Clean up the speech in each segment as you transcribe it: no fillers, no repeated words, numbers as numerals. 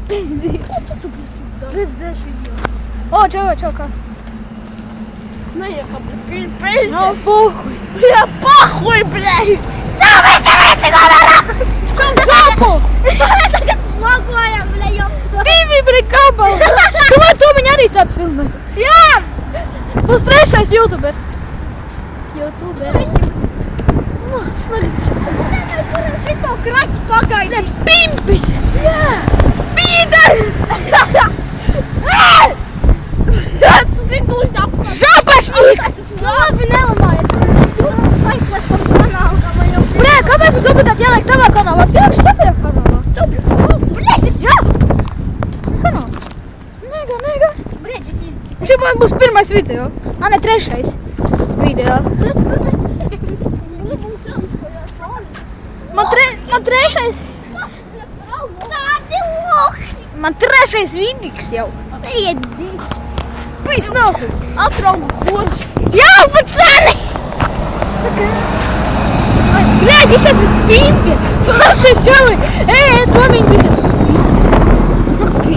Пизди. Пиздешь идиот. О, чё, как? Наехал, блядь. Ну, похуй. Я похуй, блядь. Жопу! Логоя, бля, ёпта. Ты мне прикапал! Давай tu viņu arī sāc filmēt. Jā! Būs trešais YouTubers. YouTubers. Nu, slēgts. Šito kraķi pagaidi. Pimpis! Jā! Pīdar! Tu zini, tu līdz apkārt. Žapašņīk! Labi, nelamājiet. Aizslēgtam kanālu, kā man jau priekšā. Blē, kāpēc mums obligāti jāliek tavā kanālā? Es jau savajā kanālā. Блядь, es... Jā! Kanāls. Nega. Блядь, es iz... Šī būs pirmais video. A, ne trešais video. Man trešais... Tādi lohi! Man trešais vidiks jau. Iedi! Pīs nahuj. Atraugu kodus! Jā, pacani! Блядь, es esmu spimpi! Pasties čali! Tomiņ, es esmu spimpi!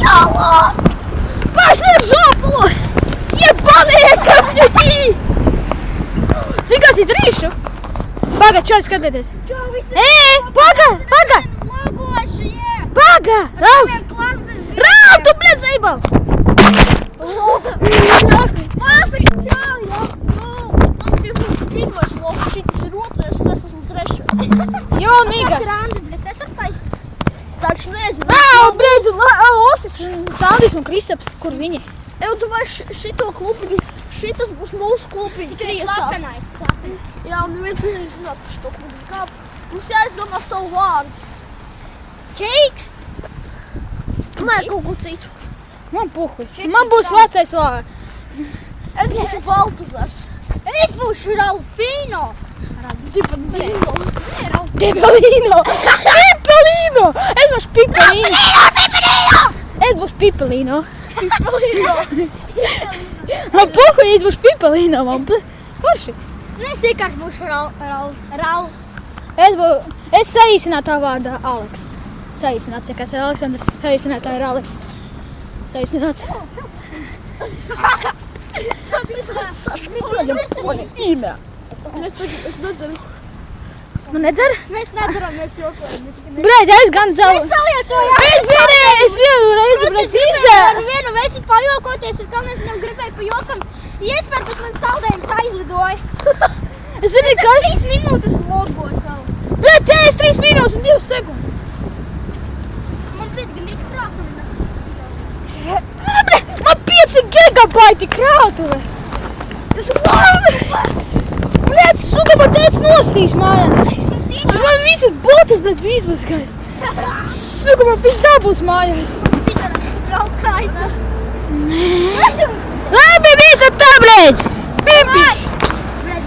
Jālā! Пошли в жопу! Ебаные камни! Zini, kas izdarīšu? Paga, čali, skatieties! Čau, visi... Paga! Logoši, jē! Paga! Raul! Saviem klases bija... Raul, tu, blядь, zaibal! Pasaka, čau, jā! Man bija pirmais logs, šitas ir otrais, un es esmu trešais. Jo, niga! Kas ir Andi, bļa, ceturtais? Taču nezinu. Raul, blядь, Osis, Sandis un Kristaps, kur viņi? Ev, tu vai šito klubiņu, šitas būs mūsu klubiņu. Tikai slapenais. Jā, un neviens nezināt par šito klubiņu. Kā mums jāizdomā savu vārdu. Čeiks? Nē, kaut ko citu. Man puhuj. Man būs vecais vārds. Es būšu Baltazars. Es būšu Ralfino. Dipelino. Debelino! Pipelino! Es būšu Pipelino! Es būšu Pipelino! Man puhuj, es būšu Pipelino! Forši! Es vienkārši būšu Ralfs. Es saīsinātā vārdā Aleks. Saīsināts, ja kas ir Aleksandrs, saīsinātā ir Aleks. Saīsināts. Imē. Es nedzeru. Nu nedzer? Mēs nedaram, mēs jokojam. Bļaļ, es gan dzeru. Mēs salietojam. Es vienu reizi, bļaļ, visā. Ar vienu veici pajokoties, es galvenais viņam gribēju pa jokam. Iespēr, bet man saldējums aizlidoja. Es zinu, ka... 3 minūtes vlogot vēl. Bļaļ, 43 minūtes un 2 sekundes. Man tad gan izkrātumi. Man 5 gigabaiti krātuve. Tas ir labi. Bļaļ, suga, man teica nostīs mājās. Man visas botas, bļaļ, izmaskais. Suga, man pizdā būs mājās. Pitaras, es braukāju. Labi, viss ar tā, bļaļ. Pimpiš.